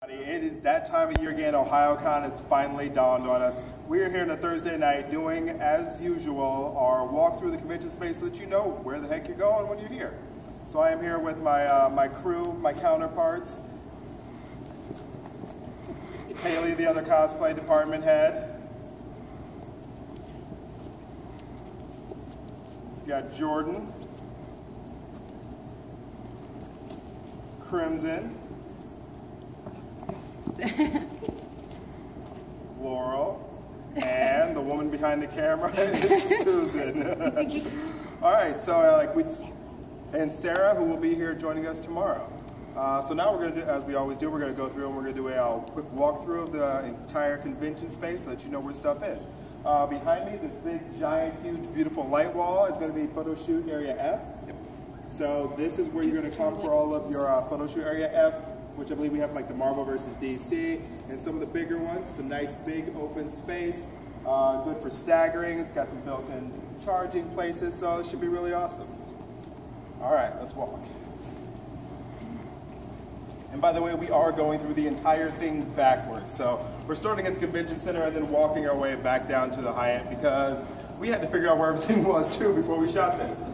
It is that time of year again. Ohayocon has finally dawned on us. We are here on a Thursday night doing, as usual, our walk through the convention space so that you know where the heck you're going when you're here. So I am here with my, my crew, my counterparts. Haley, the other cosplay department head. You got Jordan. Crimson. Laurel, and the woman behind the camera is Susan. All right, so and Sarah, who will be here joining us tomorrow. So now we're going to do, as we always do, we're going to go through and we're going to do a quick walkthrough of the entire convention space so that you know where stuff is. Behind me, this big, giant, huge, beautiful light wall is going to be Photoshoot Area F. So this is where you're going to come for all of your Photoshoot Area F, which I believe we have like the Marvel versus DC, and some of the bigger ones. It's a nice big open space, good for staggering. It's got some built-in charging places, so it should be really awesome. All right, let's walk. And by the way, we are going through the entire thing backwards. So we're starting at the convention center and then walking our way back down to the Hyatt because we had to figure out where everything was too before we shot this.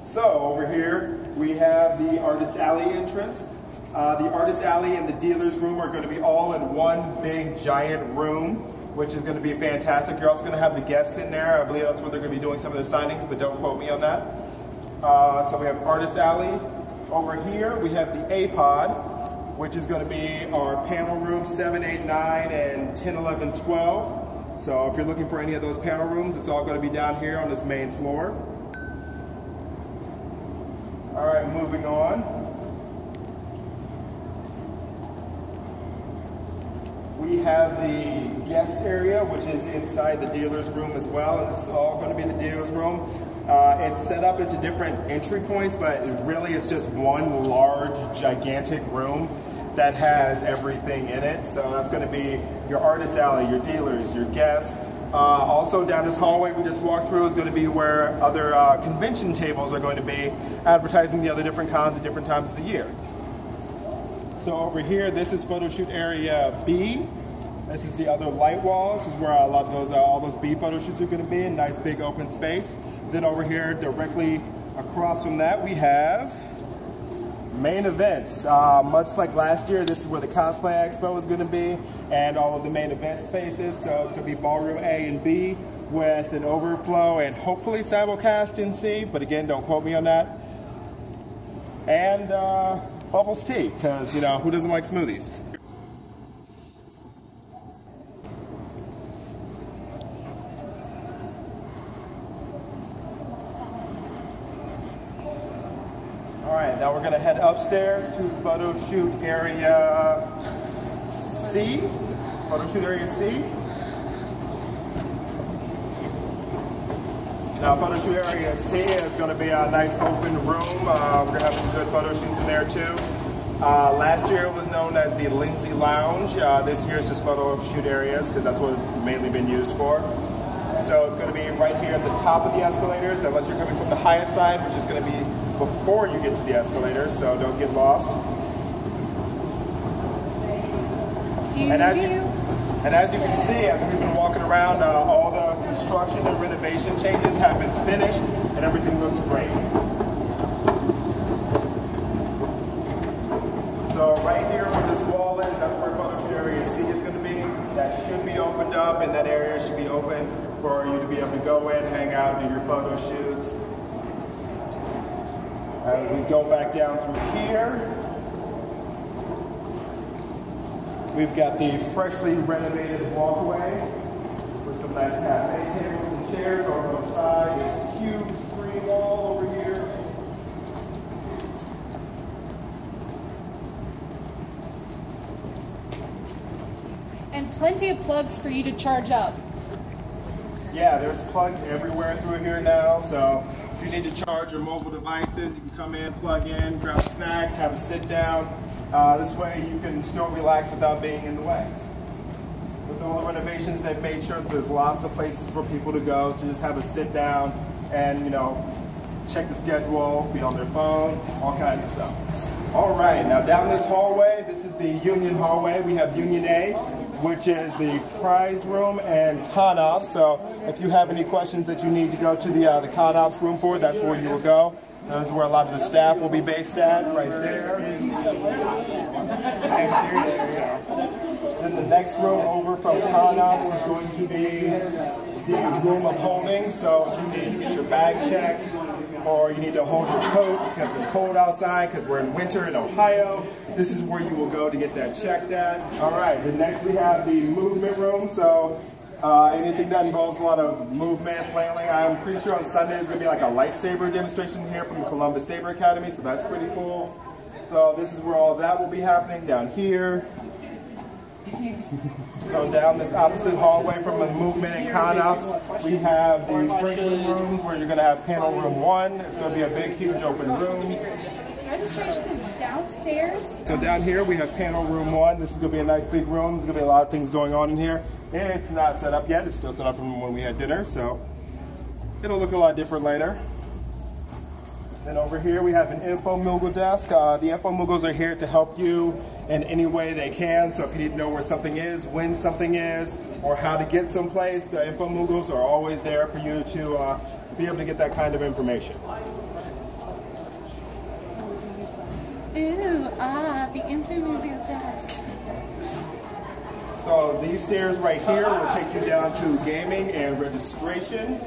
So over here, we have the Artist Alley entrance. The Artist Alley and the Dealer's Room are going to be all in one big giant room, which is going to be fantastic. You're also going to have the guests in there. I believe that's where they're going to be doing some of their signings, but don't quote me on that. So we have Artist Alley. Over here, we have the A-Pod, which is going to be our panel rooms 7, 8, 9, and 10, 11, 12. So if you're looking for any of those panel rooms, it's all going to be down here on this main floor. All right, moving on. We have the guest area, which is inside the dealer's room as well, and this is all going to be the dealer's room. It's set up into different entry points, but really it's just one large, gigantic room that has everything in it. So that's going to be your artist alley, your dealers, your guests. Also down this hallway we just walked through is going to be where other convention tables are going to be, advertising the other different cons at different times of the year. So over here, this is Photoshoot Area B. This is the other light wall. This is where a lot of those, all those B photo shoots are going to be, a nice big open space. Then over here, directly across from that, we have main events. Much like last year, this is where the Cosplay Expo is going to be, and all of the main event spaces. So it's going to be Ballroom A and B with an overflow and hopefully simulcast in C, but again, don't quote me on that. And Bubbles tea, because, you know, who doesn't like smoothies? All right, now we're going to head upstairs to Photoshoot Area C. Photoshoot Area C. Now, Photoshoot Area C is going to be a nice open room. We're going to have some good photo shoots in there too. Last year it was known as the Lynsey Lounge. This year it's just Photoshoot areas because that's what it's mainly been used for. So it's going to be right here at the top of the escalators, unless you're coming from the Hyatt side, which is going to be before you get to the escalators, so don't get lost. And as you can see, as we've been walking around, all the construction and renovation changes have been finished, and everything looks great. So right here where this wall is, that's where Photoshoot Area C is going to be. That should be opened up, and that area should be open for you to be able to go in, hang out, do your photo shoots. We go back down through here. We've got the freshly renovated walkway with some nice cafe tables and chairs. Over on the side, this huge screen wall over here. And plenty of plugs for you to charge up. Yeah, there's plugs everywhere through here now, so if you need to charge your mobile devices, you can come in, plug in, grab a snack, have a sit down. This way you can still relax without being in the way. With all the renovations, they've made sure that there's lots of places for people to go to just have a sit down and, you know, check the schedule, be on their phone, all kinds of stuff. All right, now down this hallway, this is the Union hallway. We have Union A, which is the prize room and con ops. So if you have any questions that you need to go to the con ops room for, that's where you will go. That is where a lot of the staff will be based at, right there. Then the next room over from con ops is going to be the room of holding. So if you need to get your bag checked, or you need to hold your coat because it's cold outside because we're in winter in Ohio, this is where you will go to get that checked at. All right, then next we have the movement room. So anything that involves a lot of movement, flailing. I'm pretty sure on Sunday is going to be like a lightsaber demonstration here from the Columbus Saber Academy, so that's pretty cool. So this is where all of that will be happening down here. So down this opposite hallway from the movement and con ops, we have the sprinkling rooms where you're going to have panel room 1. It's going to be a big, huge open room. Registration is downstairs. So down here we have panel room 1. This is going to be a nice big room. There's going to be a lot of things going on in here. It's not set up yet. It's still set up from when we had dinner, so it'll look a lot different later. Then over here we have an info Moogle desk. The info Moogles are here to help you in any way they can. So if you need to know where something is, when something is, or how to get someplace, the info Moogles are always there for you to be able to get that kind of information. Ooh, the info Moogle desk. So these stairs right here will take you down to gaming and registration.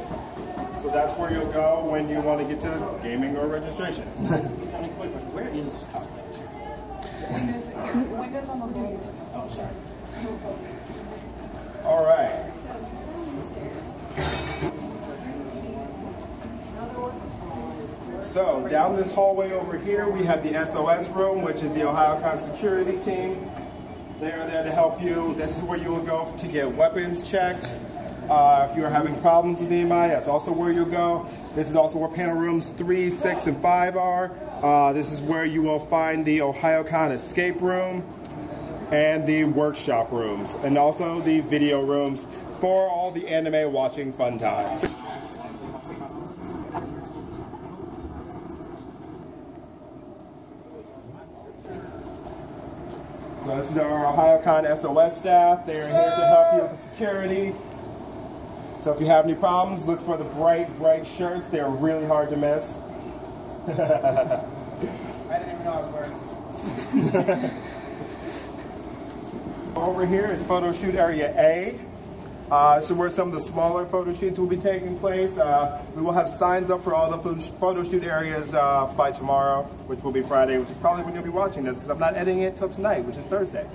So that's where you'll go when you want to get to gaming or registration. Where is Cosplay? Windows on the wall. Oh, sorry. All right. So down this hallway over here, we have the SOS room, which is the Ohayocon security team. They're there to help you. This is where you will go to get weapons checked. If you're having problems with anybody, that's also where you'll go. This is also where panel rooms 3, 6, and 5 are. This is where you will find the Ohayocon escape room and the workshop rooms, and also the video rooms for all the anime watching fun times. So this is our Ohayocon SOS staff. They are here to help you with the security. So if you have any problems, look for the bright shirts. They're really hard to miss. I didn't even know I was wearing this. Over here is Photoshoot Area A. So where some of the smaller photo shoots will be taking place. We will have signs up for all the photo shoot areas by tomorrow, which will be Friday, which is probably when you'll be watching this, because I'm not editing it till tonight, which is Thursday.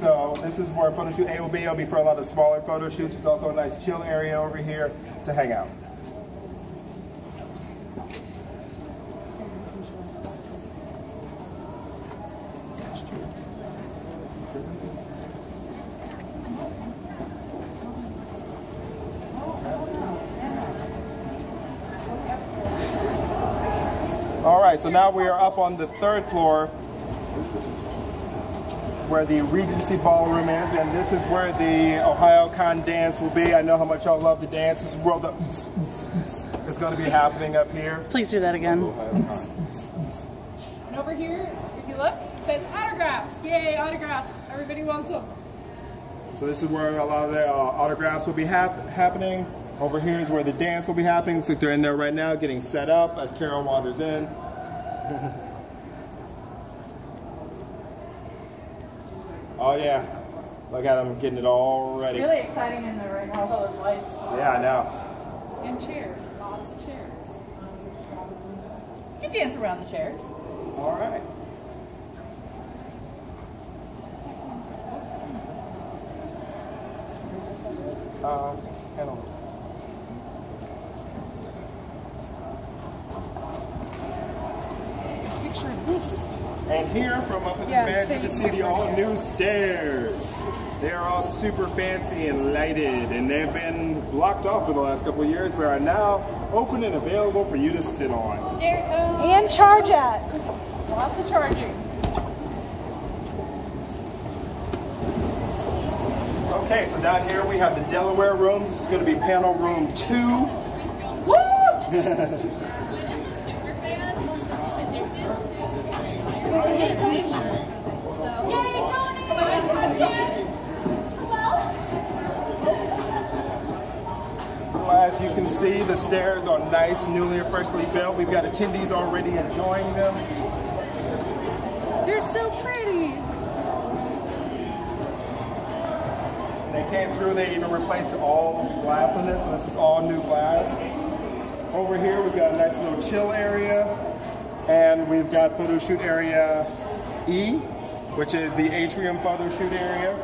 So this is where Photoshoot A will be. It'll be for a lot of smaller photo shoots. There's also a nice chill area over here to hang out. All right, so now we are up on the 3rd floor where the Regency Ballroom is, and this is where the Ohayocon dance will be. I know how much y'all love the dance. This is where the is going to be happening up here. Please do that again. And over here, if you look, it says autographs. Yay, autographs. Everybody wants them. So this is where a lot of the autographs will be happening. Over here is where the dance will be happening. So they're in there right now getting set up as Carol wanders in. Oh yeah, look at them getting it all ready. Really exciting in there right now, all those lights. Yeah, I know. And chairs, lots of chairs. You can dance around the chairs. All right. Panel. Picture of this. And here, from up in the Yeah, back, so you can you see can the all-new stairs. They're all super fancy and lighted, and they've been blocked off for the last couple of years, but are now open and available for you to sit on. And charge at. Lots of charging. Okay, so down here we have the Delaware Rooms. This is going to be panel room 2. Woo! As you can see, the stairs are nice and newly and freshly built. We've got attendees already enjoying them. They're so pretty. They came through, they even replaced all the glass in this, so this is all new glass. Over here, we've got a nice little chill area, and we've got Photoshoot Area E, which is the atrium photoshoot area.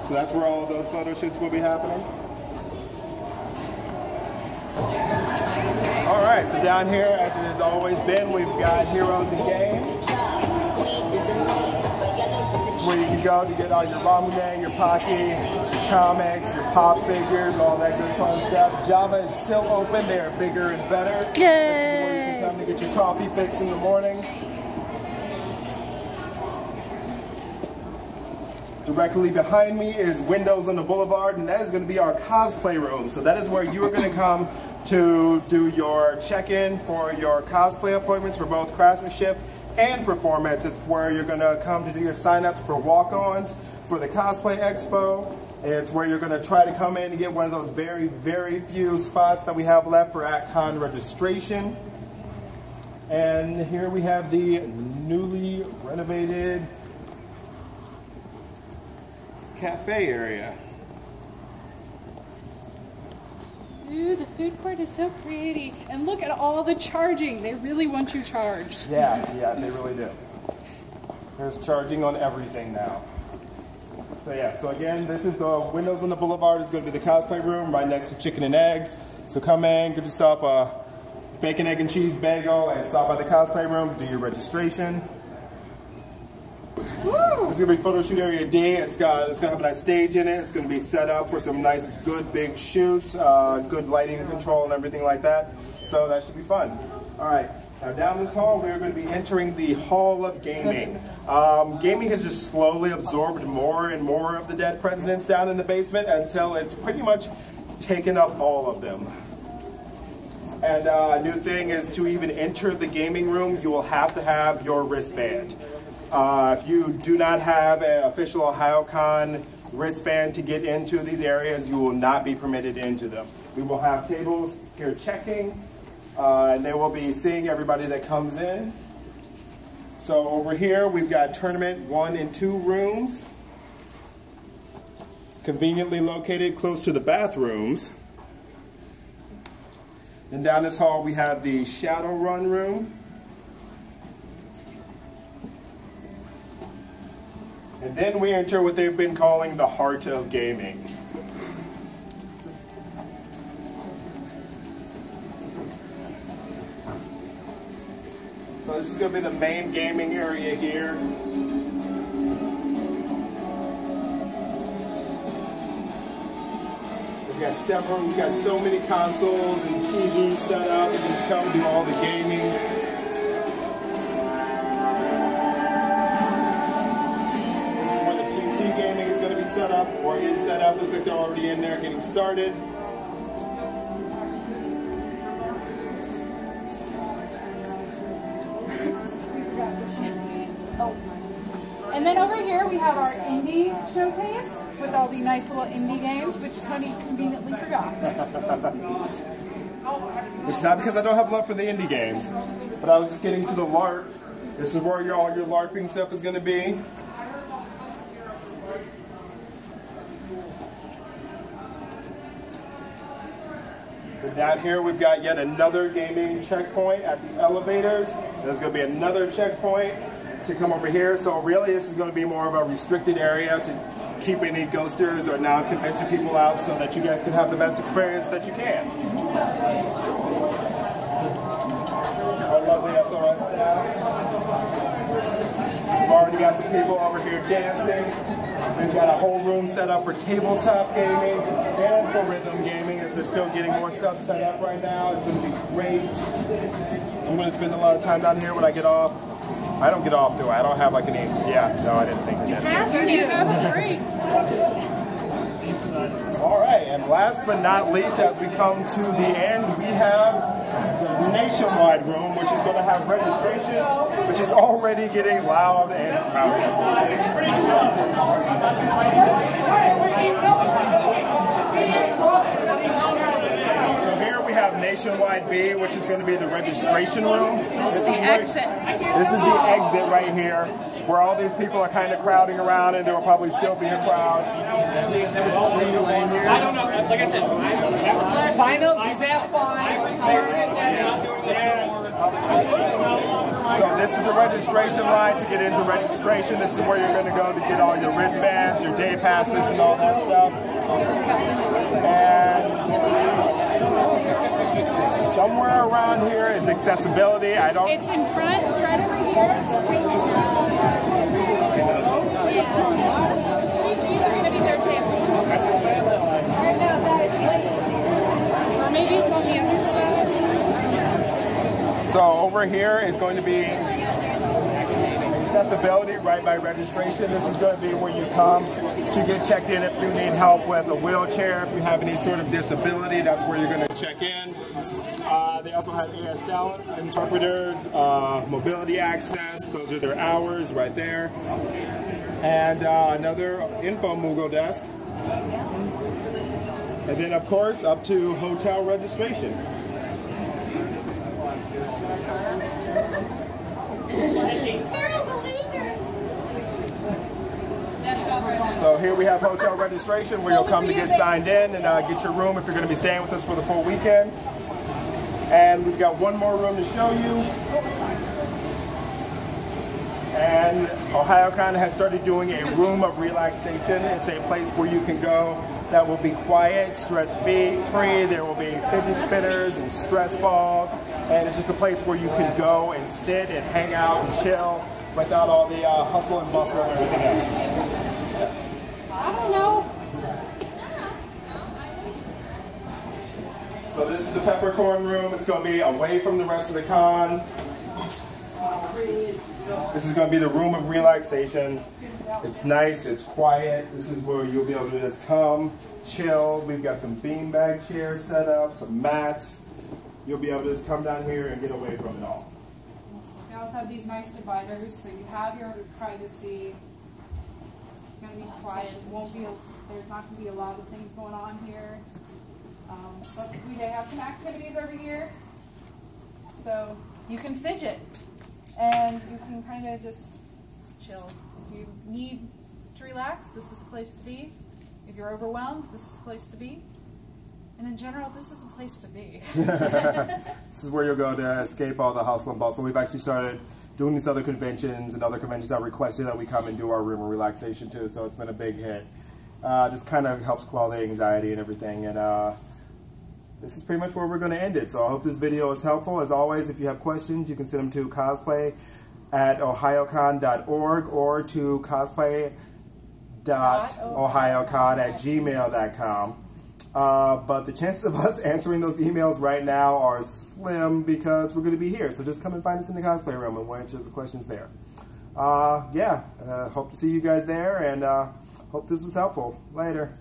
So that's where all of those photo shoots will be happening. All right, so down here, as it has always been, we've got Heroes and Games, where you can go to get all your ramen, your pocky, your comics, your pop figures, all that good fun stuff. Java is still open. They are bigger and better. Yay! This is where you can come to get your coffee fix in the morning. Directly behind me is Windows on the Boulevard, and that is going to be our Cosplay Room. So that is where you are going to come to do your check-in for your cosplay appointments for both craftsmanship and performance. It's where you're going to come to do your sign-ups for walk-ons for the Cosplay Expo. It's where you're going to try to come in and get one of those very, very few spots that we have left for ActCon registration. And here we have the newly renovated cafe area. Ooh, the food court is so pretty. And look at all the charging. They really want you charged. Yeah, they really do. There's charging on everything now. So yeah, so again, this is the Windows on the Boulevard. It's going to be the Cosplay Room right next to Chicken and Eggs. So come in, get yourself a bacon, egg, and cheese bagel, and stop by the Cosplay Room to do your registration. This is going to be Photoshoot Area D. It's going to have a nice stage in it. It's going to be set up for some nice, good, big shoots, good lighting control and everything like that. So that should be fun. All right. Now down this hall, we're going to be entering the Hall of Gaming. Gaming has just slowly absorbed more and more of the dead presidents down in the basement until it's pretty much taken up all of them. And a new thing is to even enter the gaming room, you will have to have your wristband. If you do not have an official Ohayocon wristband to get into these areas, you will not be permitted into them. We will have tables here checking, and they will be seeing everybody that comes in. So over here, we've got Tournament 1 and 2 rooms, conveniently located close to the bathrooms. And down this hall, we have the Shadowrun room. And then we enter what they've been calling the heart of gaming. So this is going to be the main gaming area here. We've got so many consoles and TVs set up. You can just come and do all the gaming. Gaming is going to be set up, or is set up. Looks like they're already in there getting started. And then over here we have our indie showcase with all the nice little indie games, which Tony conveniently forgot. It's not because I don't have love for the indie games, but I was just getting to the LARP. This is where all your LARPing stuff is going to be. Down here we've got yet another gaming checkpoint at the elevators. There's going to be another checkpoint to come over here. So really this is going to be more of a restricted area to keep any ghosters or non-convention people out so that you guys can have the best experience that you can. Our lovely SRS staff. We've already got some people over here dancing. We've got a whole room set up for tabletop gaming and for rhythm gaming as they're still getting more stuff set up right now. It's going to be great. I'm going to spend a lot of time down here when I get off. I don't get off, do I? I don't have like any... Yeah, no, I didn't think I did. You have a break. All right, and last but not least, as we come to the end, we have the Nationwide Room, which is going to have registration, which is already getting loud and crowded. So here we have Nationwide B, which is going to be the registration rooms. This is the exit. This is the exit right here, where all these people are kind of crowding around, and there will probably still be a crowd. I don't know. Like I said, sign-ups is that fine. So this is the registration line to get into registration. This is where you're going to go to get all your wristbands, your day passes, and all that stuff. And somewhere around here is accessibility. It's in front. It's right over here. These are going to be their tables. Or maybe it's on the other side. So over here is going to be accessibility right by registration. This is going to be where you come to get checked in if you need help with a wheelchair, if you have any sort of disability, that's where you're going to check in. They also have ASL interpreters, mobility access, those are their hours right there. And another info Moogle desk. And then of course up to hotel registration. So here we have hotel registration where you'll come to get signed in and get your room if you're going to be staying with us for the full weekend. And we've got one more room to show you. And Ohayocon has started doing a room of relaxation. It's a place where you can go that will be quiet, stress-free. There will be fidget spinners and stress balls. And it's just a place where you can go and sit and hang out and chill without all the hustle and bustle and everything else. I don't know. So this is the peppercorn room. It's going to be away from the rest of the con. This is going to be the room of relaxation. It's nice, it's quiet. This is where you'll be able to just come, chill. We've got some beanbag chairs set up, some mats. You'll be able to just come down here and get away from it all. We also have these nice dividers, so you have your privacy. It's going to be quiet. There's not going to be a lot of things going on here. But they have some activities over here. So you can fidget. And you can kind of just chill. If you need to relax, this is a place to be. If you're overwhelmed, this is a place to be. And in general, this is a place to be. This is where you'll go to escape all the hustle and bustle. We've actually started doing these other conventions, and other conventions that requested that we come and do our room of relaxation too, so it's been a big hit. Just kind of helps quell the anxiety and everything. And this is pretty much where we're going to end it. So I hope this video is helpful. As always, if you have questions, you can send them to cosplay@ohayocon.org or to cosplay.ohayocon@gmail.com. But the chances of us answering those emails right now are slim because we're going to be here. So just come and find us in the Cosplay Room and we'll answer the questions there. Hope to see you guys there, and hope this was helpful. Later.